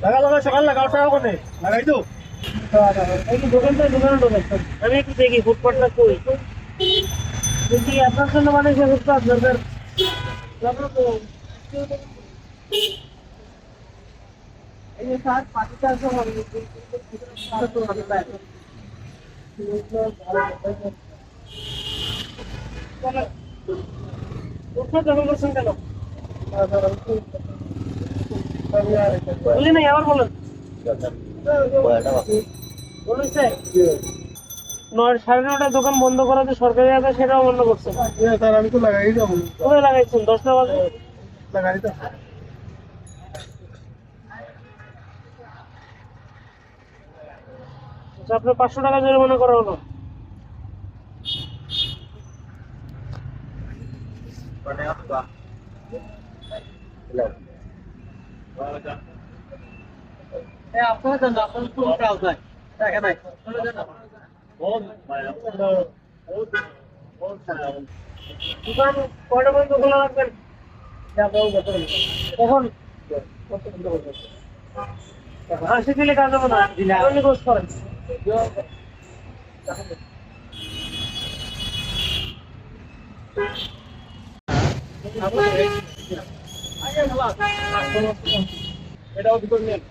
লাগা লাগা সকাল লাগাও টাকা কোনে লাগাই তো এই দোকানটা ঢোকাই আমি একটু দেখি ফুটপাতটা কই যদি আপনার জন্য মানে যে ফুটপাত দরকার আপনার তো এই যে সাত পাঁচটা আছে ওটা দখল করছেন কেন বুঝলি না আবার বলেন বলেছে 9:30 দোকান বন্ধ করা যে সরকারি আছে সেটাও বন্ধ করছে স্যার আমি তো লাগাই যাবো কোথায় লাগাইছেন 10টা বাজে লাগাই তো আচ্ছা আপনার 500 টাকা জরিমানা করা হলো আপনার জন্য আপনার কোন কাজ নাই টাকা নাই দোকান কয়টা পর্যন্ত খোলা রাখবেন কখন আসি দিলে কাজ হবে না আপনি খোঁজ করেন এটাও ভিতর নেন